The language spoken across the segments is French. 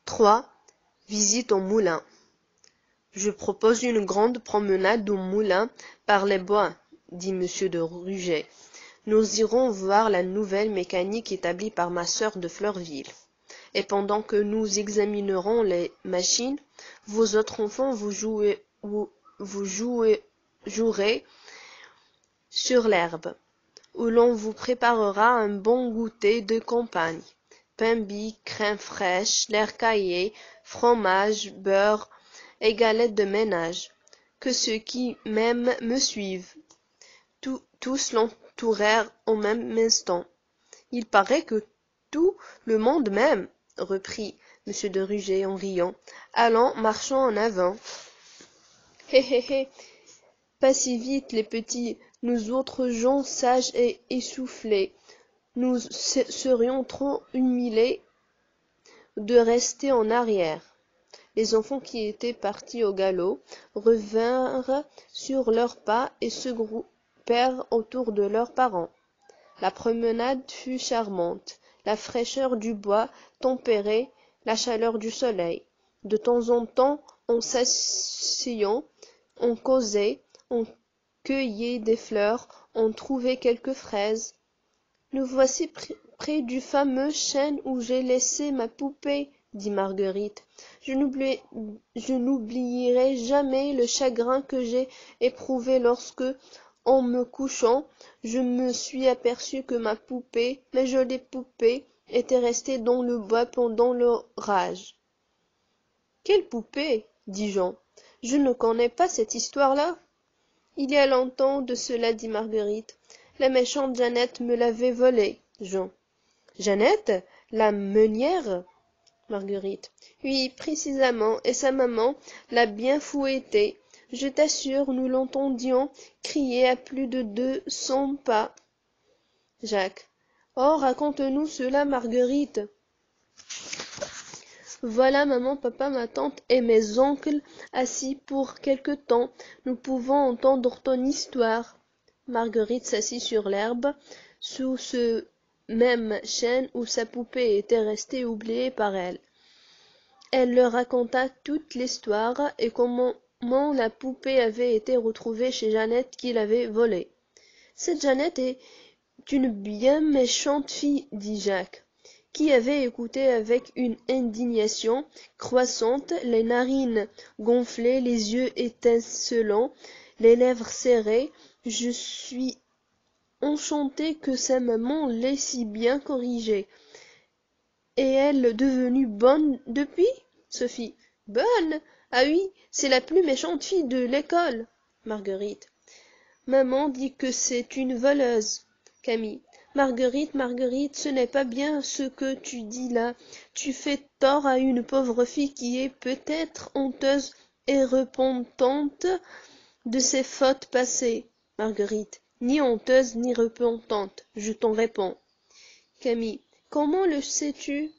3. Visite au moulin. Je propose une grande promenade au moulin par les bois, dit monsieur de Ruget. Nous irons voir la nouvelle mécanique établie par ma sœur de Fleurville. Et pendant que nous examinerons les machines, vos autres enfants jouerez sur l'herbe, où l'on vous préparera un bon goûter de campagne. Pain bis, crème fraîche, l'air caillé, fromage, beurre et galettes de ménage. Que ceux qui m'aiment me suivent. Tous l'entourèrent au même instant. Il paraît que tout le monde m'aime, reprit M. de Ruget en riant. Allons, marchons en avant. Hé hé hé, pas si vite, les petits, nous autres gens sages et essoufflés, nous serions trop humiliés de rester en arrière. Les enfants qui étaient partis au galop revinrent sur leurs pas et se groupèrent autour de leurs parents. La promenade fut charmante. La fraîcheur du bois tempérait la chaleur du soleil. De temps en temps, en s'asseyant, on causait, on cueillait des fleurs, on trouvait quelques fraises. Nous voici près du fameux chêne où j'ai laissé ma poupée, dit Marguerite. Je n'oublierai jamais le chagrin que j'ai éprouvé lorsque, en me couchant, je me suis aperçue que ma jolie poupée, était restée dans le bois pendant l'orage. Quelle poupée? Dit Jean. Je ne connais pas cette histoire-là. Il y a longtemps de cela, dit Marguerite. La méchante Jeannette me l'avait volée, Jean. Jeannette, la meunière? Marguerite. Oui, précisément, et sa maman l'a bien fouettée. Je t'assure, nous l'entendions crier à plus de 200 pas. Jacques. Oh, raconte-nous cela, Marguerite. Voilà maman, papa, ma tante et mes oncles assis pour quelque temps. Nous pouvons entendre ton histoire. Marguerite s'assit sur l'herbe, sous ce même chêne où sa poupée était restée oubliée par elle. Elle leur raconta toute l'histoire et comment la poupée avait été retrouvée chez Jeannette qui l'avait volée. Cette Jeannette est une bien méchante fille, dit Jacques, qui avait écouté avec une indignation croissante, les narines gonflées, les yeux étincelants, les lèvres serrées. Je suis enchantée que sa maman l'ait si bien corrigée. Et elle devenue bonne depuis? Sophie. Bonne? Ah oui, c'est la plus méchante fille de l'école. Marguerite. Maman dit que c'est une voleuse. Camille. Marguerite, ce n'est pas bien ce que tu dis là. Tu fais tort à une pauvre fille qui est peut-être honteuse et repentante de ses fautes passées. Marguerite. Ni honteuse ni repentante, je t'en réponds. Camille. Comment le sais-tu?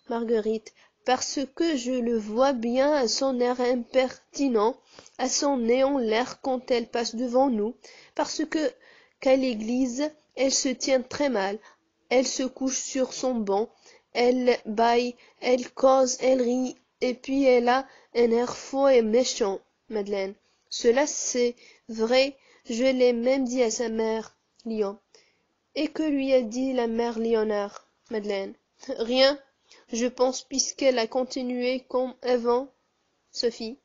Marguerite. Parce que je le vois bien à son air impertinent, à son nez en l'air quand elle passe devant nous, parce que qu'à l'église, elle se tient très mal, elle se couche sur son banc, elle bâille, elle cause, elle rit, et puis elle a un air faux et méchant. Madeleine. Cela c'est vrai, je l'ai même dit à sa mère. Lion. Et que lui a dit la mère Léonard? Madeleine. Rien, je pense, puisqu'elle a continué comme avant. Sophie.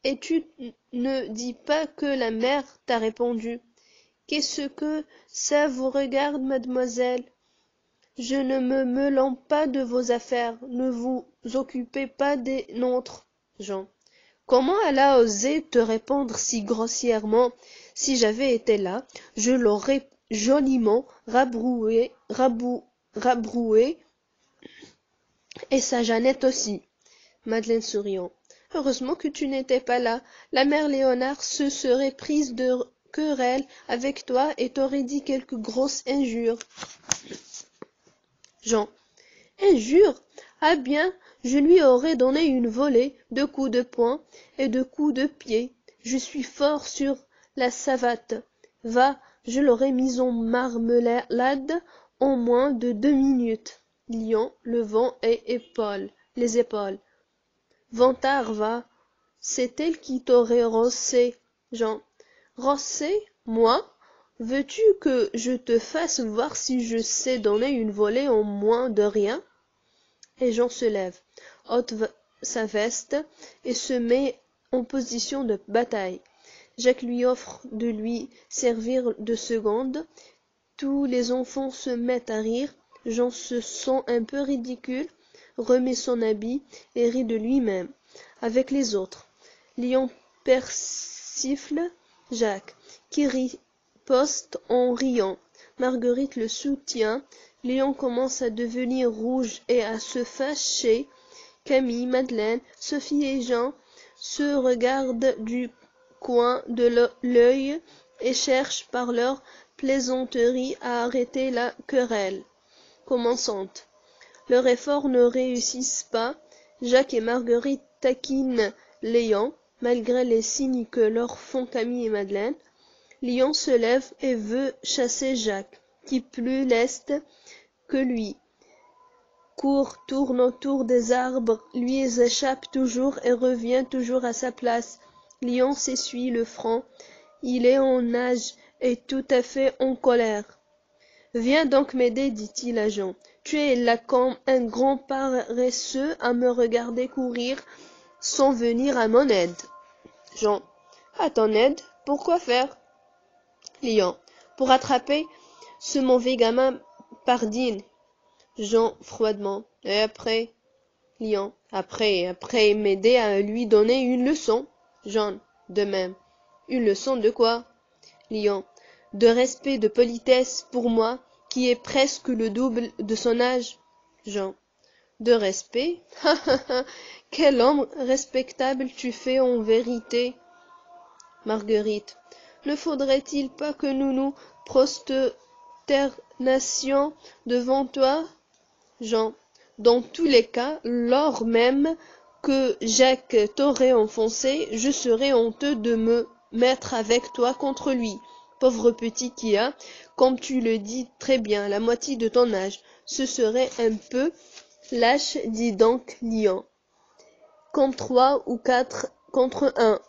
Et tu ne dis pas que la mère t'a répondu. Qu'est-ce que ça vous regarde, mademoiselle? Je ne me mêlant pas de vos affaires, ne vous occupez pas des nôtres. Jean. Comment elle a osé te répondre si grossièrement? Si j'avais été là, je l'aurais joliment rabroué, et sa Jeannette aussi. Madeleine souriant. Heureusement que tu n'étais pas là. La mère Léonard se serait prise de querelle avec toi et t'aurait dit quelques grosses injures. Jean. Injures? Ah bien, je lui aurais donné une volée, 2 coups de poing et 2 coups de pied. Je suis fort sur la savate. Va, je l'aurais mise en marmelade en moins de 2 minutes. Lion, levant les épaules. Vantard va, c'est elle qui t'aurait rossé. Jean. Rossé, moi? Veux-tu que je te fasse voir si je sais donner une volée en moins de rien? Et Jean se lève, ôte sa veste et se met en position de bataille. Jacques lui offre de lui servir de seconde. Tous les enfants se mettent à rire. Jean se sent un peu ridicule, remet son habit et rit de lui-même, avec les autres. Léon persifle Jacques, qui riposte en riant. Marguerite le soutient. Léon commence à devenir rouge et à se fâcher. Camille, Madeleine, Sophie et Jean se regardent du coin de l'œil et cherchent par leurs plaisanteries à arrêter la querelle commençante. Leurs efforts ne réussissent pas. Jacques et Marguerite taquinent Léon, malgré les signes que leur font Camille et Madeleine. Léon se lève et veut chasser Jacques, qui plus leste que lui. Court, tourne autour des arbres, lui échappe toujours et revient toujours à sa place. Léon s'essuie le front. Il est en nage et tout à fait en colère. Viens donc m'aider, dit-il à Jean. Tu es là comme un grand paresseux à me regarder courir sans venir à mon aide. Jean. À ton aide? Pourquoi faire? Léon. Pour attraper ce mauvais gamin Pardine. Jean froidement. Et après? Léon. Après m'aider à lui donner une leçon. Jean. De même. Une leçon de quoi? Léon. De respect, de politesse pour moi, qui est presque le double de son âge. Jean. De respect? Quel homme respectable tu fais en vérité. Marguerite. Ne faudrait-il pas que nous nous prosternassions devant toi? Jean. Dans tous les cas, lors même que Jacques t'aurait enfoncé, je serais honteux de me mettre avec toi contre lui. Pauvre petit qui a, comme tu le dis très bien, la moitié de ton âge. Ce serait un peu lâche, dit donc Léon. Comme 3 ou 4 contre 1.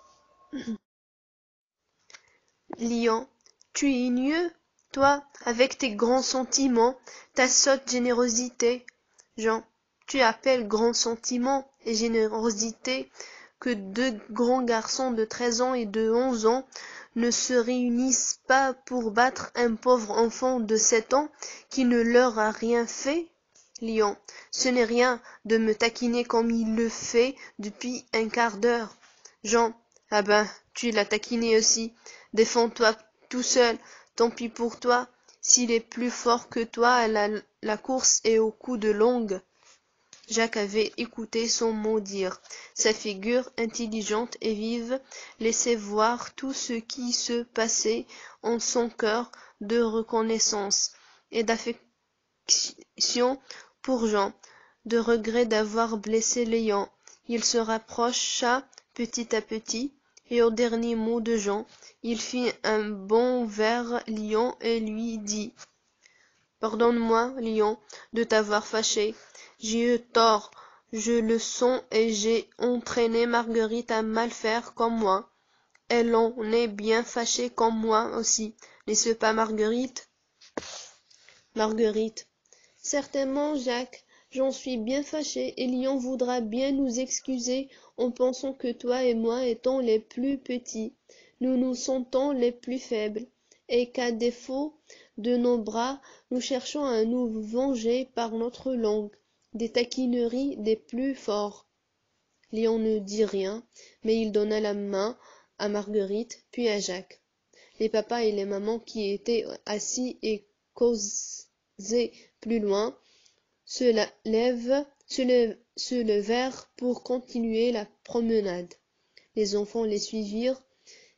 Léon. Tu es mieux, toi, avec tes grands sentiments, ta sotte générosité. Jean. Tu appelles grands sentiments et générosité que deux grands garçons de 13 ans et de 11 ans ne se réunissent pas pour battre un pauvre enfant de 7 ans qui ne leur a rien fait? Léon. Ce n'est rien de me taquiner comme il le fait depuis un quart d'heure. Jean. Ah ben, tu l'as taquiné aussi. Défends-toi tout seul. Tant pis pour toi. S'il est plus fort que toi, la course est au coup de longue. Jacques avait écouté son mot dire. Sa figure intelligente et vive laissait voir tout ce qui se passait en son cœur de reconnaissance et d'affection pour Jean, de regret d'avoir blessé Léon. Il se rapprocha petit à petit, et au dernier mot de Jean, il fit un bond vers Léon et lui dit « Pardonne-moi, Léon, de t'avoir fâché. J'ai eu tort, je le sens, et j'ai entraîné Marguerite à mal faire comme moi. Elle en est bien fâchée comme moi aussi, n'est-ce pas, Marguerite? Marguerite. Certainement, Jacques, j'en suis bien fâchée, et Léon voudra bien nous excuser en pensant que toi et moi étant les plus petits, nous nous sentons les plus faibles, et qu'à défaut de nos bras, nous cherchons à nous venger par notre langue, des taquineries des plus forts. Léon ne dit rien, mais il donna la main à Marguerite, puis à Jacques. Les papas et les mamans qui étaient assis et causaient plus loin se levèrent pour continuer la promenade. Les enfants les suivirent.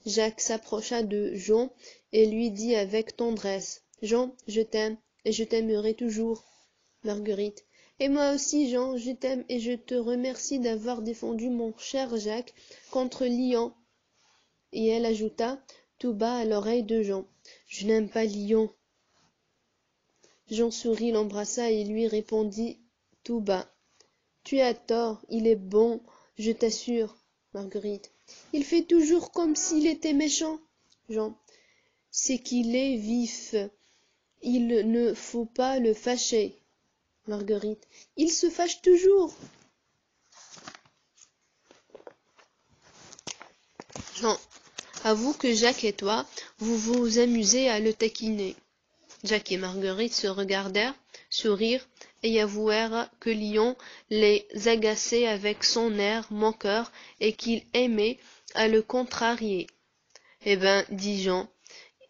Jacques s'approcha de Jean et lui dit avec tendresse: Jean, je t'aime, et je t'aimerai toujours. Marguerite. Et moi aussi, Jean, je t'aime et je te remercie d'avoir défendu mon cher Jacques contre Léon. Et elle ajouta tout bas à l'oreille de Jean: Je n'aime pas Léon. Jean sourit, l'embrassa et lui répondit tout bas: Tu as tort, il est bon, Je t'assure, Marguerite. Il fait toujours comme s'il était méchant. Jean. C'est qu'il est vif. Il ne faut pas le fâcher. Marguerite. Il se fâche toujours. Jean. Avoue que Jacques et toi, vous vous amusez à le taquiner. Jacques et Marguerite se regardèrent, sourirent et avouèrent que Léon les agaçait avec son air moqueur et qu'il aimait à le contrarier. Eh ben, dit Jean,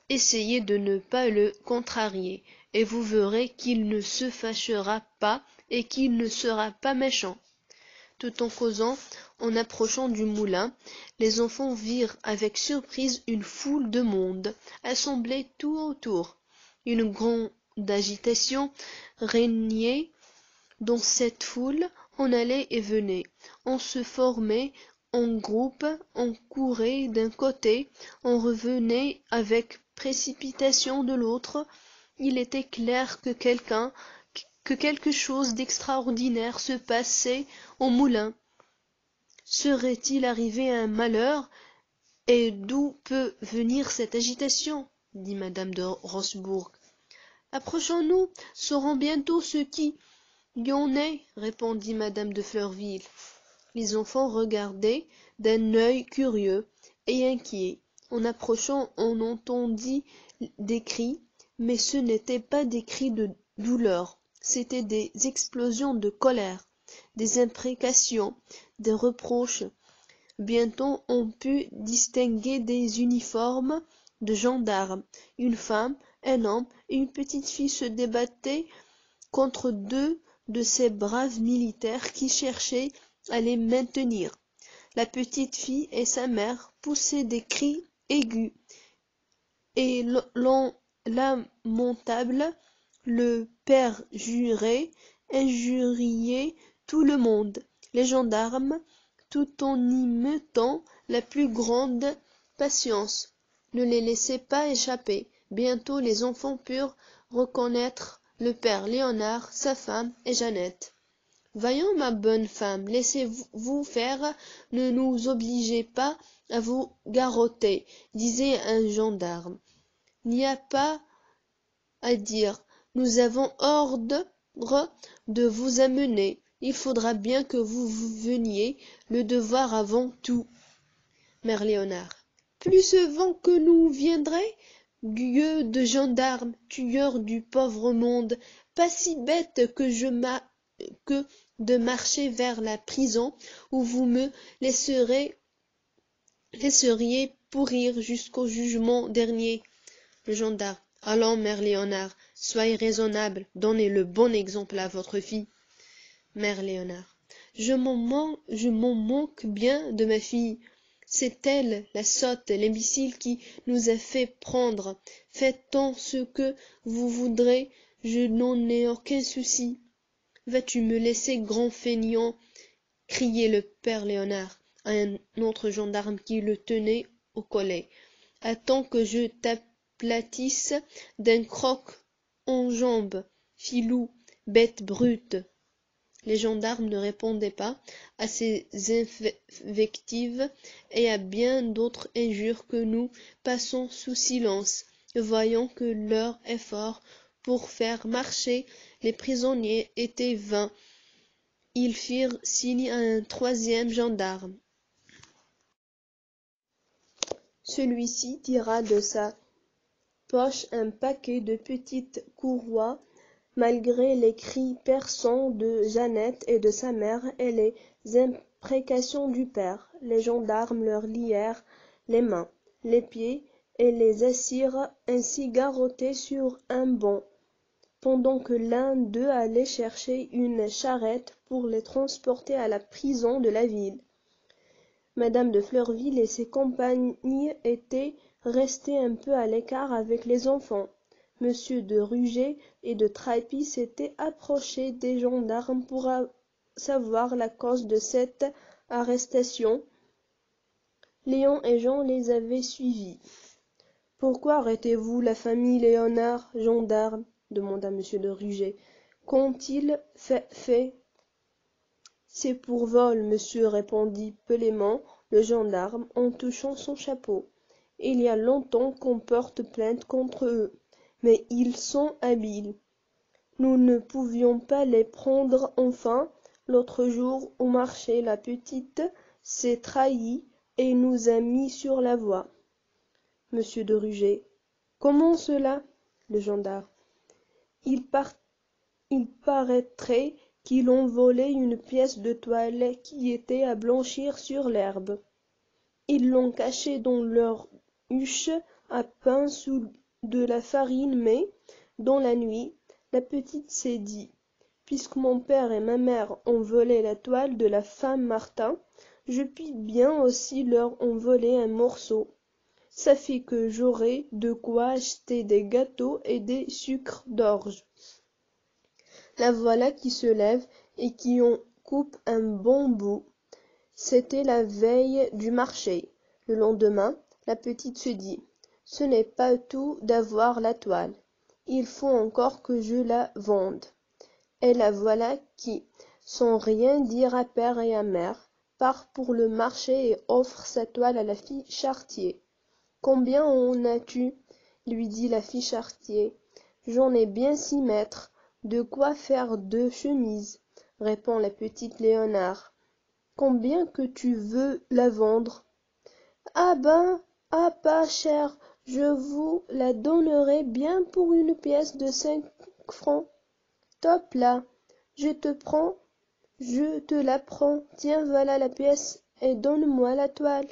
essayez de ne pas le contrarier, et vous verrez qu'il ne se fâchera pas et qu'il ne sera pas méchant. Tout en causant, en approchant du moulin, les enfants virent avec surprise une foule de monde, assemblée tout autour. Une grande agitation régnait dans cette foule, on allait et venait, on se formait en groupes, on courait d'un côté, on revenait avec précipitation de l'autre. Il était clair que quelque chose d'extraordinaire se passait au moulin. Serait-il arrivé un malheur? Et d'où peut venir cette agitation? Dit madame de Rosemour. Approchons-nous, saurons bientôt ce qui y en est, répondit madame de Florville. Les enfants regardaient d'un œil curieux et inquiet. En approchant, on entendit des cris, mais ce n'étaient pas des cris de douleur, c'étaient des explosions de colère, des imprécations, des reproches. Bientôt on put distinguer des uniformes de gendarmes. Une femme, un homme et une petite fille se débattaient contre deux de ces braves militaires qui cherchaient à les maintenir. La petite fille et sa mère poussaient des cris aigus et lamentables. Le père injuriait tout le monde. Les gendarmes, tout en y mettant la plus grande patience, ne les laissaient pas échapper. Bientôt les enfants purent reconnaître le père Léonard, sa femme et Jeannette. Voyons, ma bonne femme, laissez-vous faire, ne nous obligez pas à vous garrotter, disait un gendarme. N'y a pas à dire, nous avons ordre de vous amener. Il faudra bien que vous veniez, le devoir avant tout. Mère Léonard. Plus vent que nous viendrait, gueux de gendarmes, tueurs du pauvre monde, pas si bête que de marcher vers la prison où vous me laisseriez pourrir jusqu'au jugement dernier. Le gendarme. Allons, mère Léonard, soyez raisonnable, donnez le bon exemple à votre fille. Mère Léonard. Je m'en moque bien de ma fille. C'est elle, la sotte, l'imbécile qui nous a fait prendre. Faites-en ce que vous voudrez, je n'en ai aucun souci. Vas-tu me laisser, grand feignant? Criait le père Léonard à un autre gendarme qui le tenait au collet. Attends que je t'aplatisse d'un croc-en-jambe, filou, bête brute. Les gendarmes ne répondaient pas à ces invectives et à bien d'autres injures que nous passons sous silence, voyant que leur effort pour faire marcher les prisonniers était vain. Ils firent signe à un troisième gendarme. Celui-ci tira de sa poche un paquet de petites courroies. Malgré les cris perçants de Jeannette et de sa mère et les imprécations du père, les gendarmes leur lièrent les mains, les pieds et les assirent ainsi garrottés sur un banc, pendant que l'un d'eux allait chercher une charrette pour les transporter à la prison de la ville. Madame de Florville et ses compagnes étaient restés un peu à l'écart avec les enfants. Monsieur de Ruget et de Trappes s'étaient approchés des gendarmes pour savoir la cause de cette arrestation. Léon et Jean les avaient suivis. « Pourquoi arrêtez-vous la famille Léonard, gendarme ?» demanda monsieur de Ruget. « Qu'ont-ils fait ?» C'est pour vol, monsieur, répondit pelément le gendarme en touchant son chapeau. Il y a longtemps qu'on porte plainte contre eux, mais ils sont habiles. Nous ne pouvions pas les prendre enfin. L'autre jour, au marché, la petite s'est trahie et nous a mis sur la voie. Monsieur de Ruget. Comment cela? Le gendarme. Il paraîtrait qu'ils ont volé une pièce de toile qui était à blanchir sur l'herbe. Ils l'ont cachée dans leur huche à pain sous de la farine, mais, dans la nuit, la petite s'est dit, puisque mon père et ma mère ont volé la toile de la femme Martin, je puis bien aussi leur en voler un morceau. Ça fait que j'aurai de quoi acheter des gâteaux et des sucres d'orge. La voilà qui se lève et qui en coupe un bon bout. C'était la veille du marché. Le lendemain, la petite se dit, ce n'est pas tout d'avoir la toile. Il faut encore que je la vende. Et la voilà qui, sans rien dire à père et à mère, part pour le marché et offre sa toile à la fille Chartier. Combien en as-tu? Lui dit la fille Chartier. J'en ai bien 6 mètres. De quoi faire 2 chemises, répond la petite Léonard. Combien que tu veux la vendre? Ah ben, ah pas cher, je vous la donnerai bien pour une pièce de 5 francs. Top là, je te la prends, tiens voilà la pièce, et donne-moi la toile.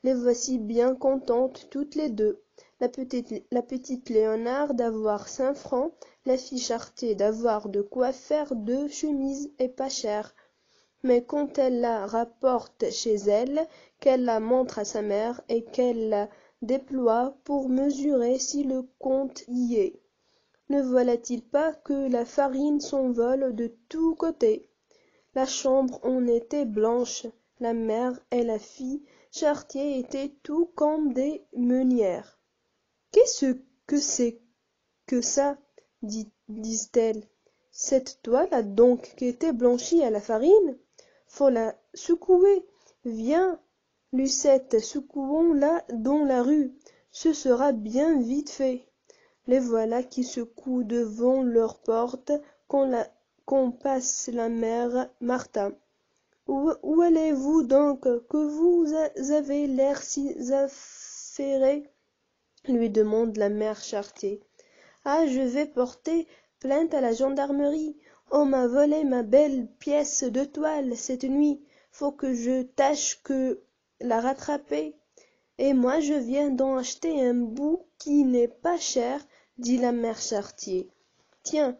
Les voici bien contentes toutes les deux. La petite Léonard d'avoir 5 francs, la fille Chartier d'avoir de quoi faire 2 chemises et pas cher. Mais quand elle la rapporte chez elle, qu'elle la montre à sa mère et qu'elle la déploie pour mesurer si le compte y est, ne voilà-t-il pas que la farine s'envole de tous côtés? La chambre en était blanche, la mère et la fille Chartier étaient tout comme des meunières. Qu'est-ce que c'est que ça? disent-elles. Cette toile a donc été blanchie à la farine? Faut la secouer. Viens, Lucette, secouons-la dans la rue. Ce sera bien vite fait. Les voilà qui secouent devant leur porte quand passe la mère Martin. Où allez-vous donc, que vous avez l'air si affairé? Lui demande la mère Chartier. Ah, je vais porter plainte à la gendarmerie. On m'a volé ma belle pièce de toile cette nuit. Faut que je tâche que la rattraper. Et moi je viens d'en acheter un bout qui n'est pas cher, dit la mère Chartier. Tiens.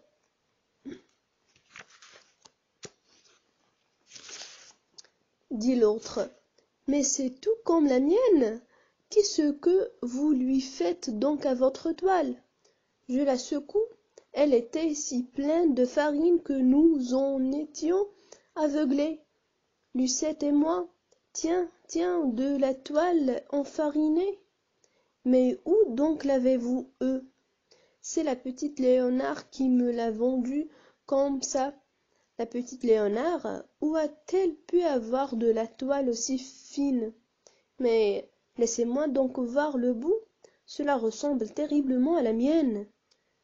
Dit l'autre. Mais c'est tout comme la mienne. Qu'est-ce que vous lui faites donc à votre toile? Je la secoue. Elle était si pleine de farine que nous en étions aveuglés, Lucette et moi. Tiens, tiens, de la toile enfarinée. Mais où donc l'avez-vous eu? C'est la petite Léonard qui me l'a vendue comme ça. La petite Léonard, où a-t-elle pu avoir de la toile aussi fine? Mais laissez-moi donc voir le bout. Cela ressemble terriblement à la mienne.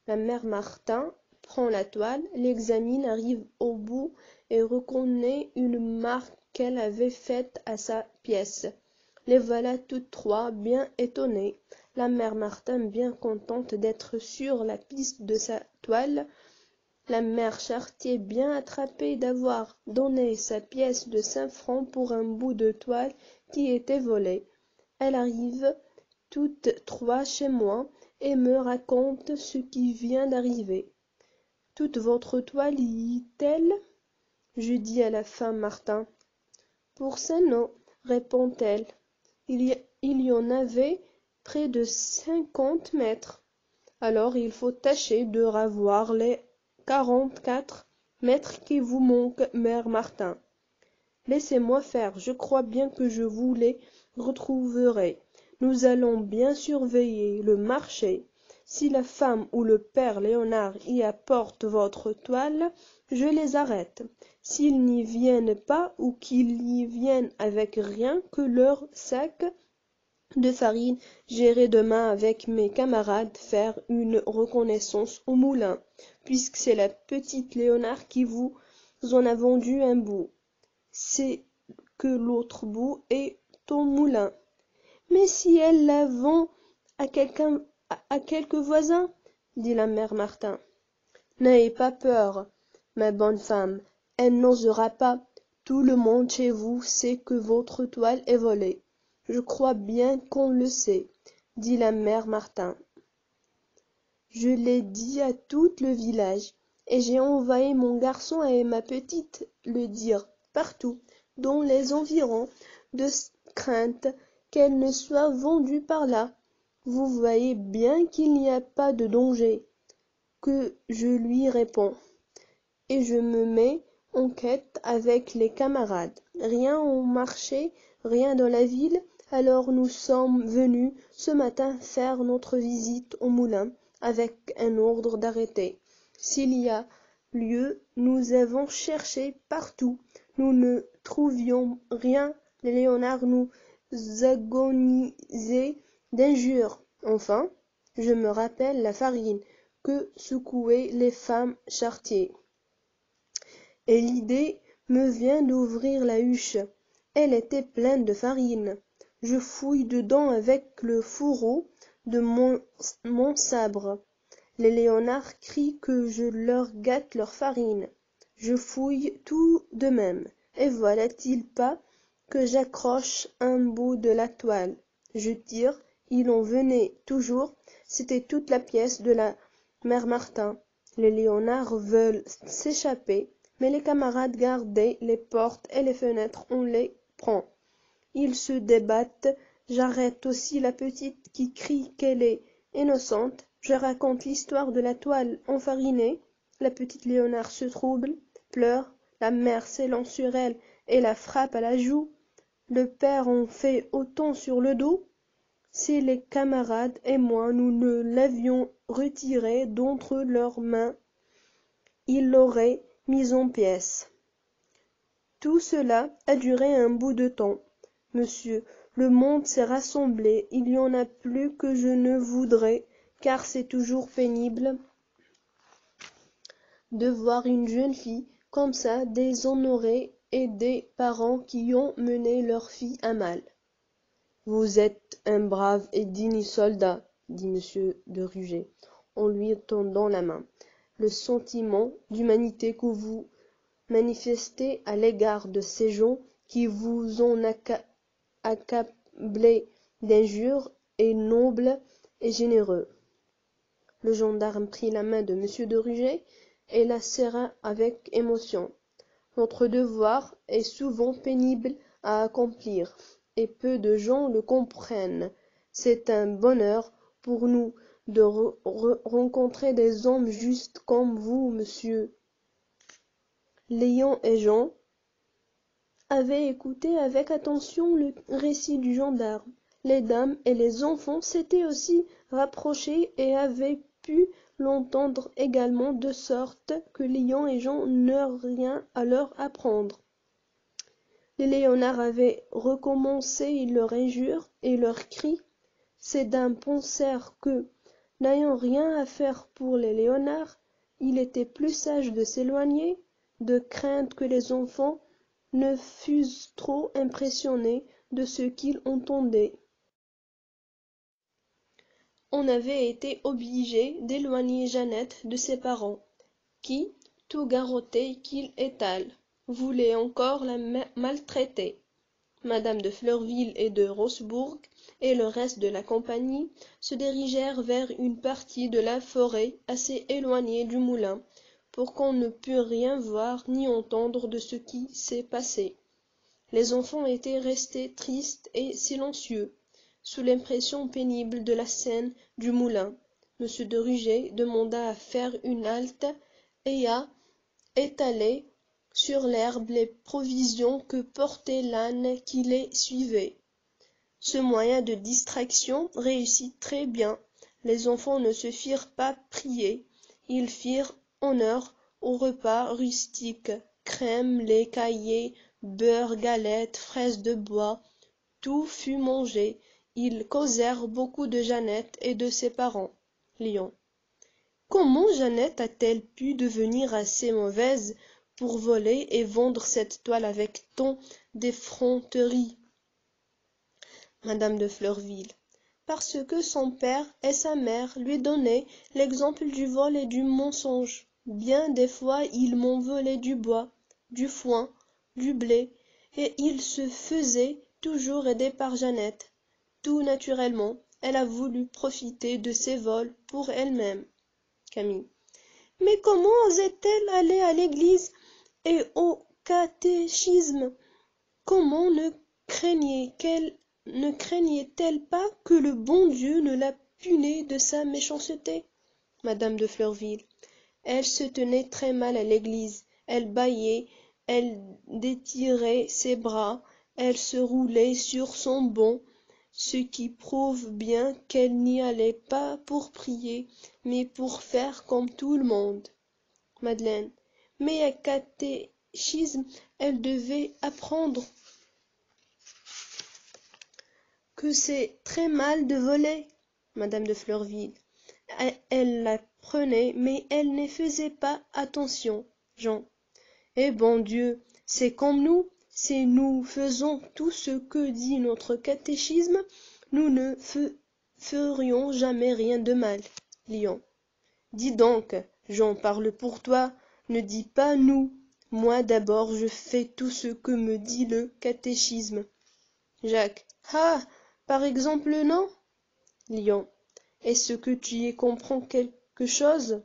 La mère Martin prend la toile, l'examine, arrive au bout et reconnaît une marque qu'elle avait faite à sa pièce. Les voilà toutes trois bien étonnées. La mère Martin bien contente d'être sur la piste de sa toile. La mère Chartier bien attrapée d'avoir donné sa pièce de 5 francs pour un bout de toile qui était volé. Elle arrive toutes trois chez moi et me raconte ce qui vient d'arriver. Toute votre toile y est-elle? Je dis à la femme Martin. Pour ça non, répond-elle. Il y en avait près de 50 mètres. Alors il faut tâcher de ravoir les 44 mètres qui vous manquent, mère Martin. Laissez-moi faire, je crois bien que je vous les retrouverai. Nous allons bien surveiller le marché. Si la femme ou le père Léonard y apporte votre toile, je les arrête. S'ils n'y viennent pas ou qu'ils y viennent avec rien que leur sac de farine, j'irai demain avec mes camarades faire une reconnaissance au moulin, puisque c'est la petite Léonard qui vous en a vendu un bout. C'est que l'autre bout est au moulin. Mais si elle la vend à quelqu'un, à quelque voisin, dit la mère Martin. N'ayez pas peur, ma bonne femme, elle n'osera pas. Tout le monde chez vous sait que votre toile est volée. Je crois bien qu'on le sait, dit la mère Martin. Je l'ai dit à tout le village, et j'ai envoyé mon garçon et ma petite le dire partout, dans les environs, de crainte qu'elle ne soit vendue par là. Vous voyez bien qu'il n'y a pas de danger, que je lui réponds. Et je me mets en quête avec les camarades. Rien au marché, rien dans la ville, alors nous sommes venus ce matin faire notre visite au moulin, avec un ordre d'arrêter. S'il y a lieu, nous avons cherché partout. Nous ne trouvions rien. Les Léonards nous agonisaient d'injures. Enfin, je me rappelle la farine que secouaient les femmes Chartier. Et l'idée me vient d'ouvrir la huche. Elle était pleine de farine. Je fouille dedans avec le fourreau de mon sabre. Les Léonards crient que je leur gâte leur farine. Je fouille tout de même, et voilà-t-il pas que j'accroche un bout de la toile. Je tire, il en venait toujours, c'était toute la pièce de la mère Martin. Les Léonards veulent s'échapper, mais les camarades gardaient les portes et les fenêtres, on les prend. Ils se débattent, j'arrête aussi la petite qui crie qu'elle est innocente, je raconte l'histoire de la toile enfarinée, la petite Léonard se trouble, pleure, la mère s'élance sur elle et la frappe à la joue, le père en fait autant sur le dos. Si les camarades et moi nous ne l'avions retirée d'entre leurs mains, ils l'auraient mise en pièces. Tout cela a duré un bout de temps. Monsieur, le monde s'est rassemblé, il y en a plus que je ne voudrais, car c'est toujours pénible de voir une jeune fille comme ça déshonorée et des parents qui ont mené leur fille à mal. Vous êtes un brave et digne soldat, dit monsieur de Ruget, en lui tendant la main. Le sentiment d'humanité que vous manifestez à l'égard de ces gens qui vous ont accablé d'injures est noble et généreux. Le gendarme prit la main de monsieur de Ruget et la serra avec émotion. Notre devoir est souvent pénible à accomplir, et peu de gens le comprennent. C'est un bonheur pour nous de rencontrer des hommes justes comme vous, monsieur. Léon et Jean avaient écouté avec attention le récit du gendarme. Les dames et les enfants s'étaient aussi rapprochés et avaient pu l'entendre également, de sorte que Léon et Jean n'eurent rien à leur apprendre. Les Léonards avaient recommencé leurs injures et leurs cris. Ces dames pensèrent que, n'ayant rien à faire pour les Léonards, il était plus sage de s'éloigner, de crainte que les enfants ne fussent trop impressionnés de ce qu'ils entendaient. On avait été obligé d'éloigner Jeannette de ses parents, qui, tout garrottés qu'ils étalent, voulaient encore la maltraiter. Madame de Fleurville et de Rossebourg et le reste de la compagnie se dirigèrent vers une partie de la forêt assez éloignée du moulin, pour qu'on ne pût rien voir ni entendre de ce qui s'y passait. Les enfants étaient restés tristes et silencieux, sous l'impression pénible de la scène du moulin. Monsieur de Ruget demanda à faire une halte et à étaler sur l'herbe les provisions que portait l'âne qui les suivait. Ce moyen de distraction réussit très bien. Les enfants ne se firent pas prier, ils firent honneur au repas rustique, crème, lait caillé, beurre, galettes, fraises de bois, tout fut mangé. Ils causèrent beaucoup de Jeannette et de ses parents. Lion. Comment Jeannette a-t-elle pu devenir assez mauvaise pour voler et vendre cette toile avec tant d'effronterie? Madame de Fleurville. Parce que son père et sa mère lui donnaient l'exemple du vol et du mensonge. Bien des fois ils m'ont volé du bois, du foin, du blé, et ils se faisaient toujours aider par Jeannette. Tout naturellement, elle a voulu profiter de ces vols pour elle-même. Camille. Mais comment osait-elle aller à l'église et au catéchisme? Comment ne craignait-elle pas que le bon Dieu ne la punisse de sa méchanceté? Madame de Fleurville. Elle se tenait très mal à l'église. Elle bâillait, elle détirait ses bras, elle se roulait sur son banc, ce qui prouve bien qu'elle n'y allait pas pour prier, mais pour faire comme tout le monde. Madeleine. Mais à catéchisme, elle devait apprendre que c'est très mal de voler. Madame de Fleurville. Elle l'apprenait, mais elle ne faisait pas attention. Jean. Eh bon Dieu, c'est comme nous, si nous faisons tout ce que dit notre catéchisme, nous ne ferions jamais rien de mal. Lion. Dis donc, Jean parle pour toi, ne dis pas nous. Moi d'abord je fais tout ce que me dit le catéchisme. Jacques. Ah, par exemple non? Lion. Est-ce que tu y comprends quelque chose?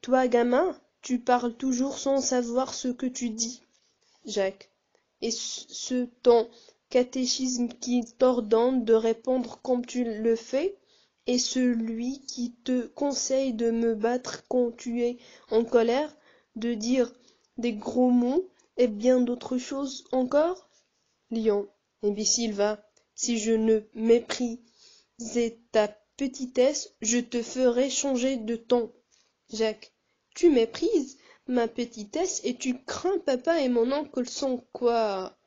Toi, gamin, tu parles toujours sans savoir ce que tu dis. Jacques. Et ce ton catéchisme qui t'ordonne de répondre comme tu le fais, et celui qui te conseille de me battre quand tu es en colère, de dire des gros mots et bien d'autres choses encore? Lion. Imbécile, va, si je ne méprisais ta petitesse, je te ferais changer de ton. Jacques. Tu méprises ma petitesse et tu crains papa et mon oncle sont quoi?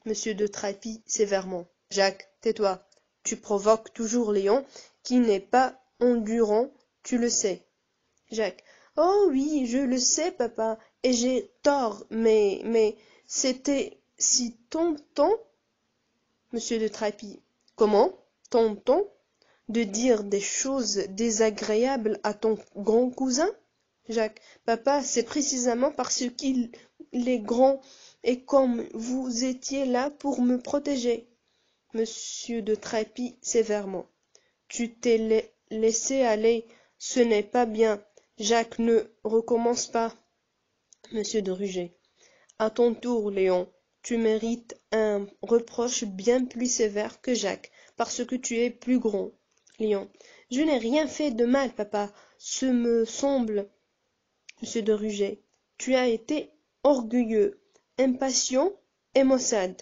Monsieur de Trappy sévèrement. Jacques, tais-toi. Tu provoques toujours Léon, qui n'est pas endurant, tu le sais. Jacques. Oh oui, je le sais, papa, et j'ai tort, mais c'était si tentant. Monsieur de Trappy. Comment? Tentant? De dire des choses désagréables à ton grand cousin? Jacques. Papa, c'est précisément parce qu'il est grand et comme vous étiez là pour me protéger. Monsieur de Trappy sévèrement. Tu t'es laissé aller, ce n'est pas bien. Jacques, ne recommence pas. Monsieur de Ruget. À ton tour, Léon, tu mérites un reproche bien plus sévère que Jacques, parce que tu es plus grand. Léon. Je n'ai rien fait de mal, papa, ce me semble. Monsieur de Ruget. Tu as été orgueilleux, impatient et maussade.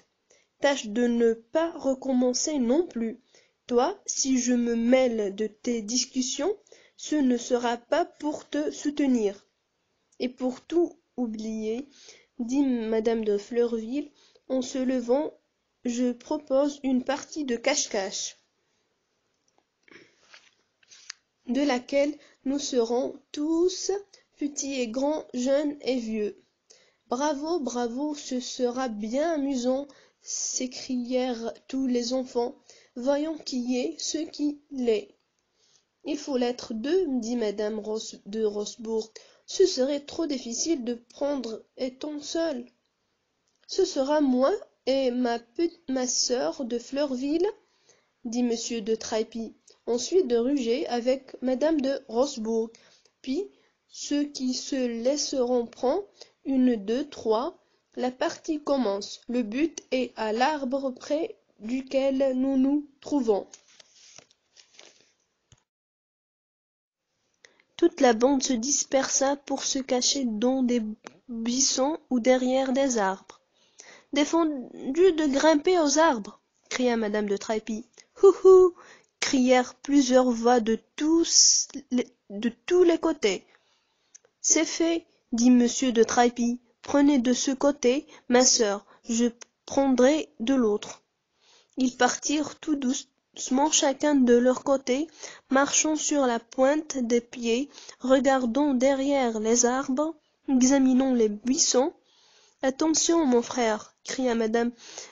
Tâche de ne pas recommencer non plus. Toi, si je me mêle de tes discussions, ce ne sera pas pour te soutenir. Et pour tout oublier, dit madame de Fleurville, en se levant, je propose une partie de cache-cache, de laquelle nous serons tous, petits et grands, jeunes et vieux. Bravo, bravo, ce sera bien amusant, s'écrièrent tous les enfants. Voyons qui est ce qui l'est. Il faut l'être deux, dit madame de Rochebourg. Ce serait trop difficile de prendre étant seul. Ce sera moi et ma sœur de Fleurville, dit monsieur de Trappy, ensuite de Ruget avec madame de Rochebourg, puis ceux qui se laisseront prendre, 1, 2, 3, la partie commence. Le but est à l'arbre près duquel nous nous trouvons. Toute la bande se dispersa pour se cacher dans des buissons ou derrière des arbres. Défendu de grimper aux arbres, cria madame de Trappy. Hou hou, crièrent plusieurs voix de tous les côtés. C'est fait, dit monsieur de Trailles. Prenez de ce côté, ma sœur, je prendrai de l'autre. Ils partirent tout doucement chacun de leur côté, marchant sur la pointe des pieds, regardant derrière les arbres, examinant les buissons. Attention, mon frère, cria madame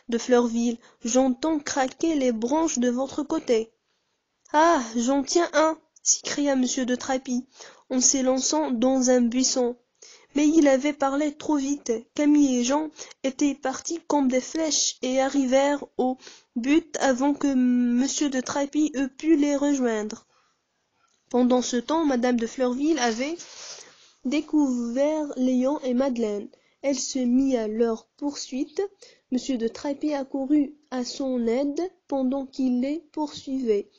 de Fleurville, j'entends craquer les branches de votre côté. Ah, j'en tiens un, s'écria monsieur de Trailles, en s'élançant dans un buisson. Mais il avait parlé trop vite. Camille et Jean étaient partis comme des flèches et arrivèrent au but avant que monsieur de Trailles eût pu les rejoindre. Pendant ce temps, madame de Fleurville avait découvert Léon et Madeleine. Elle se mit à leur poursuite. Monsieur de Trailles accourut à son aide pendant qu'il les poursuivait.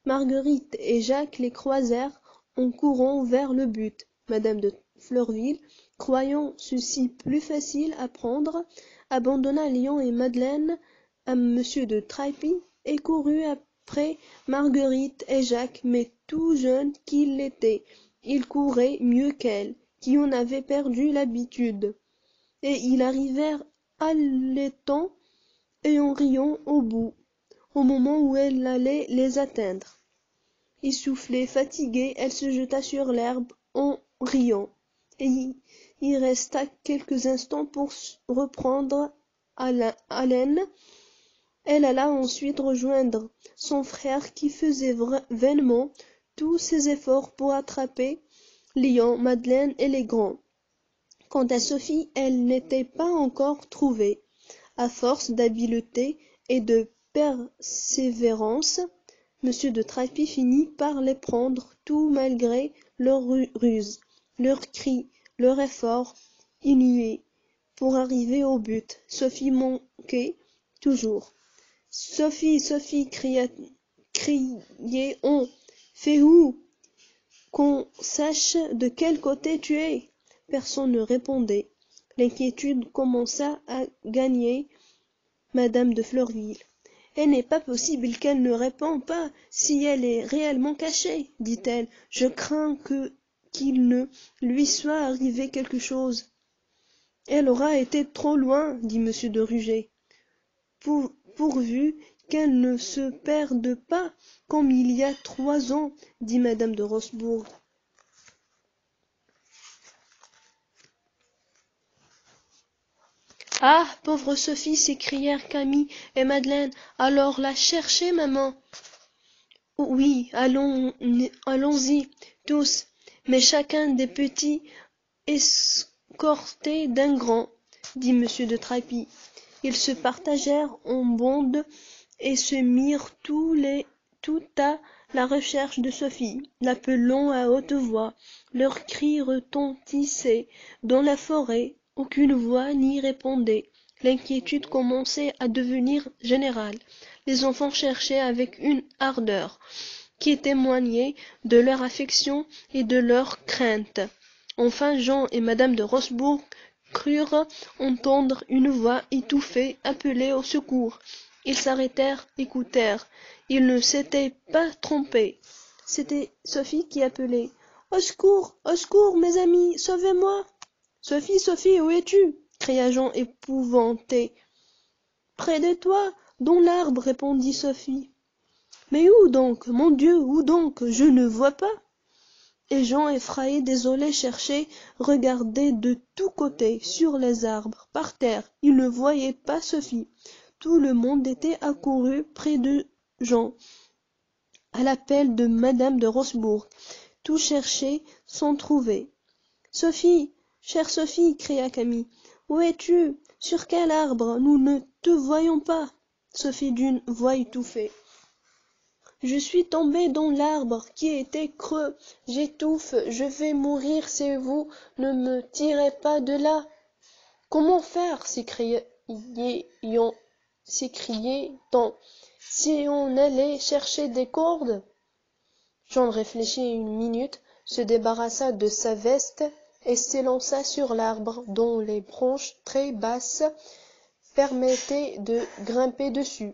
Marguerite et Jacques les croisèrent en courant vers le but. Madame de Fleurville, croyant ceci plus facile à prendre, abandonna Léon et Madeleine à monsieur de Trailles et courut après Marguerite et Jacques, mais tout jeunes qu'ils étaient, ils couraient mieux qu'elles, qui en avaient perdu l'habitude, et ils arrivèrent haletant et en riant au bout, au moment où elle allait les atteindre. Essoufflée, fatiguée, elle se jeta sur l'herbe en riant, et y resta quelques instants pour reprendre haleine. Elle alla ensuite rejoindre son frère qui faisait vainement tous ses efforts pour attraper Léon, Madeleine et les grands. Quant à Sophie, elle n'était pas encore trouvée. À force d'habileté et de persévérance, monsieur de Trailles finit par les prendre, tout malgré leurs ruses, leurs cris, leurs efforts inouïs pour arriver au but. Sophie manquait toujours. Sophie, Sophie, criait-on, fais où? Qu'on sache de quel côté tu es. Personne ne répondait. L'inquiétude commença à gagner madame de Fleurville. Elle n'est pas possible qu'elle ne répond pas si elle est réellement cachée, dit-elle. Je crains qu'il ne lui soit arrivé quelque chose. Elle aura été trop loin, dit monsieur de Ruget. Pourvu qu'elle ne se perde pas, comme il y a 3 ans, dit madame de Rochebourg. Ah, pauvre Sophie, s'écrièrent Camille et Madeleine, alors la chercher, maman. Oui, allons-y, tous, mais chacun des petits escorté d'un grand, dit monsieur de Trailles. Ils se partagèrent en bandes et se mirent tout à la recherche de Sophie, l'appelant à haute voix. Leurs cris retentissaient dans la forêt. Aucune voix n'y répondait. L'inquiétude commençait à devenir générale. Les enfants cherchaient avec une ardeur qui témoignait de leur affection et de leur crainte. Enfin Jean et madame de Rochebourg crurent entendre une voix étouffée appeler au secours. Ils s'arrêtèrent, écoutèrent. Ils ne s'étaient pas trompés. C'était Sophie qui appelait. Au secours, mes amis, sauvez-moi. Sophie, Sophie, où es-tu? Cria Jean épouvanté. Près de toi, dans l'arbre, répondit Sophie. Mais où donc? Mon Dieu, où donc? Je ne vois pas. Et Jean, effrayé, désolé, cherchait, regardait de tous côtés, sur les arbres, par terre. Il ne voyait pas Sophie. Tout le monde était accouru près de Jean, à l'appel de madame de Rochebourg. Tout cherchait sans trouver. Sophie, chère Sophie, cria Camille, où es-tu? Sur quel arbre? Nous ne te voyons pas. Sophie d'une voix étouffée. Je suis tombée dans l'arbre qui était creux. J'étouffe, je vais mourir si vous ne me tirez pas de là. Comment faire? S'écriait-on. Si on allait chercher des cordes? Jean réfléchit une minute, se débarrassa de sa veste et s'élança sur l'arbre dont les branches très basses permettaient de grimper dessus.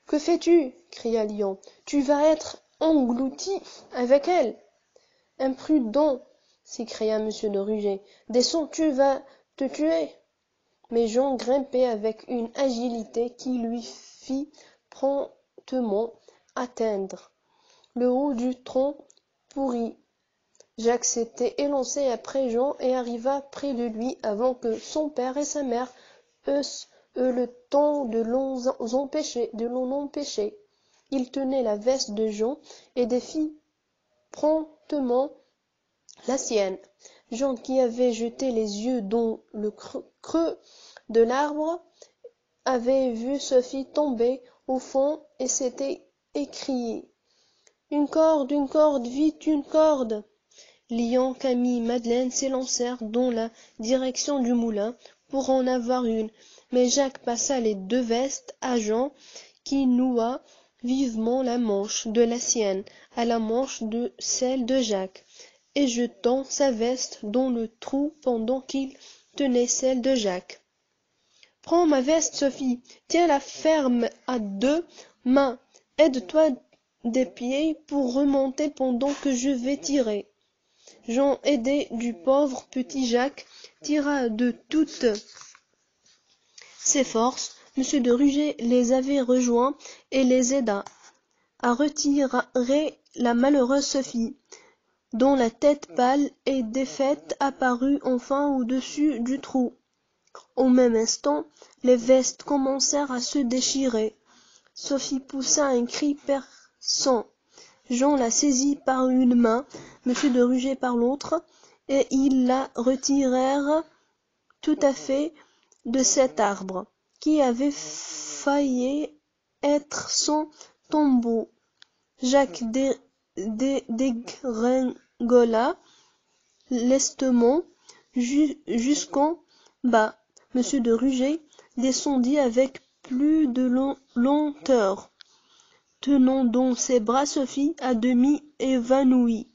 Que fais-tu? Cria Lion. Tu vas être englouti avec elle. Imprudent! S'écria monsieur de Ruget. Descends, tu vas te tuer. Mais Jean grimpait avec une agilité qui lui fit promptement atteindre le haut du tronc pourri. Jacques s'était élancé après Jean et arriva près de lui avant que son père et sa mère eussent eu le temps de l'en empêcher. Il tenait la veste de Jean et défit promptement la sienne. Jean, qui avait jeté les yeux dans le creux de l'arbre, avait vu Sophie tomber au fond et s'était écrié: une corde, vite une corde! Lion, Camille, Madeleine s'élancèrent dans la direction du moulin pour en avoir une, mais Jacques passa les deux vestes à Jean, qui noua vivement la manche de la sienne à la manche de celle de Jacques, et jetant sa veste dans le trou pendant qu'il tenait celle de Jacques. Prends ma veste, Sophie, tiens-la ferme à deux mains, aide-toi des pieds pour remonter pendant que je vais tirer. Jean, aidé du pauvre petit Jacques, tira de toutes ses forces. Monsieur de Ruget les avait rejoints et les aida à retirer la malheureuse Sophie, dont la tête pâle et défaite apparut enfin au-dessus du trou. Au même instant, les vestes commencèrent à se déchirer. Sophie poussa un cri perçant. Jean la saisit par une main, monsieur de Ruget par l'autre, et ils la retirèrent tout à fait de cet arbre, qui avait failli être son tombeau. Jacques dégringola lestement jusqu'en bas. Monsieur de Ruget descendit avec plus de lenteur, tenant dans ses bras Sophie à demi évanouie.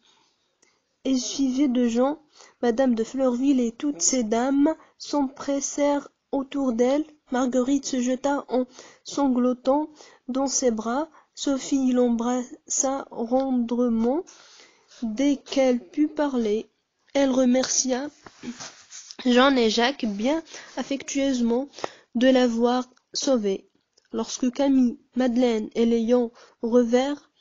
Et suivi de Jean, madame de Fleurville et toutes ces dames s'empressèrent autour d'elle. Marguerite se jeta en sanglotant dans ses bras. Sophie l'embrassa tendrement dès qu'elle put parler. Elle remercia Jean et Jacques bien affectueusement de l'avoir sauvée. Lorsque Camille, Madeleine et Léon revinrent,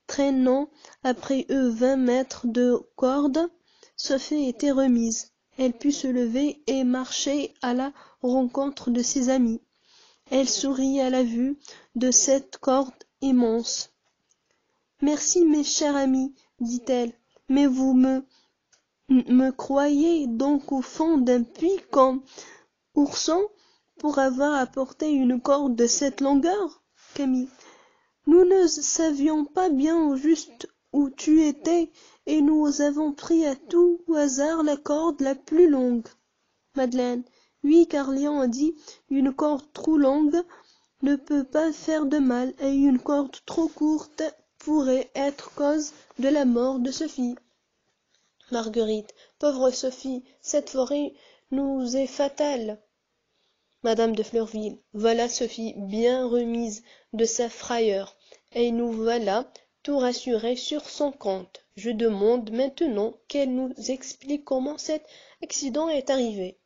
traînant après eux 20 mètres de corde, Sophie était remise. Elle put se lever et marcher à la rencontre de ses amis. Elle sourit à la vue de cette corde immense. « Merci, mes chers amis, dit-elle, mais vous me croyez donc au fond d'un puits comme Ourson pour avoir apporté une corde de cette longueur, Camille. Nous ne savions pas bien au juste où tu étais, et nous avons pris à tout hasard la corde la plus longue. Madeleine. Oui, car Léon a dit, une corde trop longue ne peut pas faire de mal, et une corde trop courte pourrait être cause de la mort de Sophie. Marguerite. Pauvre Sophie, cette forêt nous est fatale. Madame de Fleurville. Voilà Sophie bien remise de sa frayeur, et nous voilà tout rassurés sur son compte. Je demande maintenant qu'elle nous explique comment cet accident est arrivé.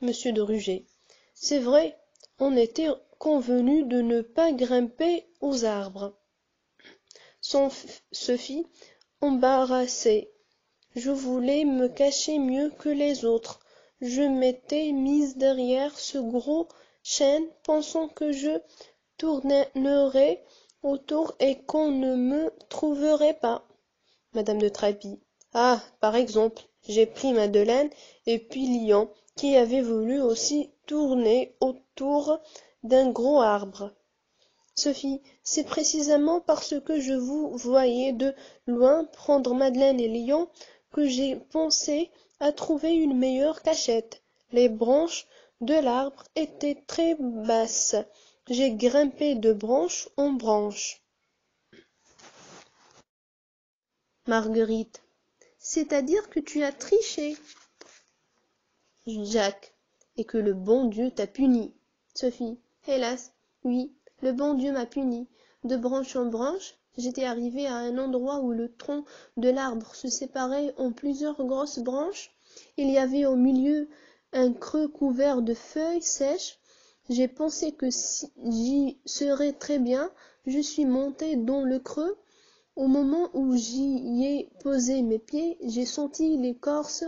Monsieur de Ruget. C'est vrai, on était convenu de ne pas grimper aux arbres. Sophie, embarrassée. Je voulais me cacher mieux que les autres. Je m'étais mise derrière ce gros chêne, pensant que je tournerais autour et qu'on ne me trouverait pas. Madame de Trappy. Ah, par exemple, j'ai pris Madeleine et puis Lion, qui avait voulu aussi tourner autour d'un gros arbre. Sophie, c'est précisément parce que je vous voyais de loin prendre Madeleine et Lion que j'ai pensé à trouver une meilleure cachette. Les branches de l'arbre étaient très basses. J'ai grimpé de branche en branche. Marguerite. C'est-à-dire que tu as triché. Jacques. Et que le bon Dieu t'a puni. Sophie. Hélas, oui, Le bon Dieu m'a puni. De branche en branche, j'étais arrivé à un endroit où le tronc de l'arbre se séparait en plusieurs grosses branches. Il y avait au milieu un creux couvert de feuilles sèches. J'ai pensé que j'y serais très bien. Je suis monté dans le creux. Au moment où j'y ai posé mes pieds, j'ai senti l'écorce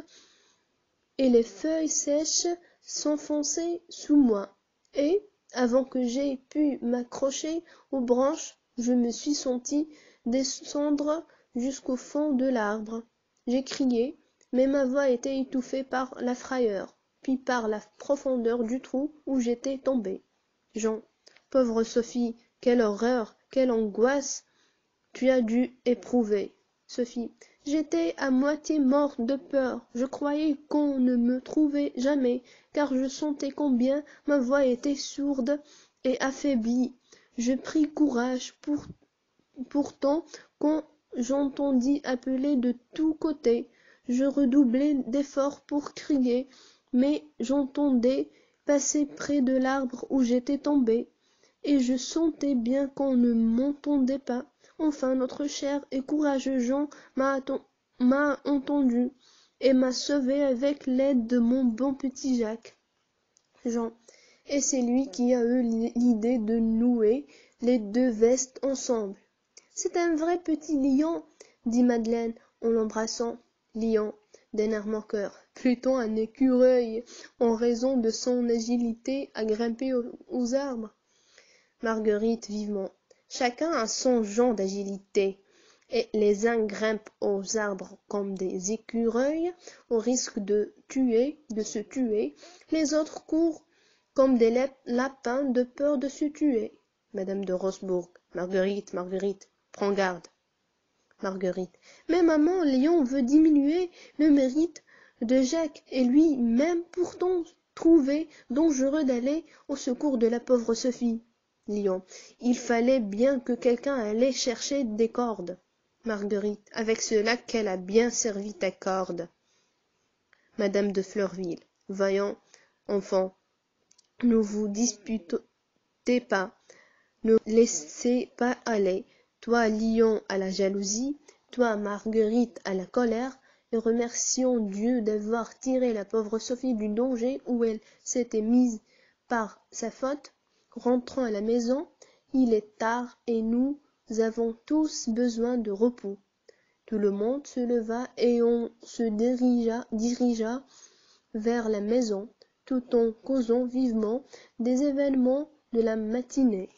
et les feuilles sèches s'enfoncer sous moi. Et, avant que j'aie pu m'accrocher aux branches, je me suis senti descendre jusqu'au fond de l'arbre. J'ai crié, mais ma voix était étouffée par la frayeur, puis par la profondeur du trou où j'étais tombé. Jean, pauvre Sophie, quelle horreur, quelle angoisse tu as dû éprouver. Sophie, j'étais à moitié morte de peur. Je croyais qu'on ne me trouvait jamais, car je sentais combien ma voix était sourde et affaiblie. Je pris courage. Pourtant, quand j'entendis appeler de tous côtés, je redoublai d'efforts pour crier, mais j'entendais passer près de l'arbre où j'étais tombée, et je sentais bien qu'on ne m'entendait pas. Enfin, notre cher et courageux Jean m'a entendu et m'a sauvé avec l'aide de mon bon petit Jacques. Jean. Et c'est lui qui a eu l'idée de nouer les deux vestes ensemble. C'est un vrai petit lion, dit Madeleine en l'embrassant. Lion, d'un air moqueur, plutôt un écureuil, en raison de son agilité à grimper aux arbres. Marguerite vivement. Chacun a son genre d'agilité, et les uns grimpent aux arbres comme des écureuils, au risque de se tuer, les autres courent comme des lapins de peur de se tuer. Madame de Roseburg. Marguerite, prends garde. Marguerite. Mais maman, Léon veut diminuer le mérite de Jacques, et lui-même pourtant trouvé dangereux d'aller au secours de la pauvre Sophie. Léon. Il fallait bien que quelqu'un allait chercher des cordes. Marguerite. Avec cela qu'elle a bien servi ta corde. Madame de Fleurville. Voyons, enfant, ne vous disputez pas, ne laissez pas aller, toi Lion à la jalousie, toi Marguerite à la colère, et remercions Dieu d'avoir tiré la pauvre Sophie du danger où elle s'était mise par sa faute. Rentrons à la maison, il est tard et nous avons tous besoin de repos. Tout le monde se leva et on se dirigea vers la maison, tout en causant vivement des événements de la matinée.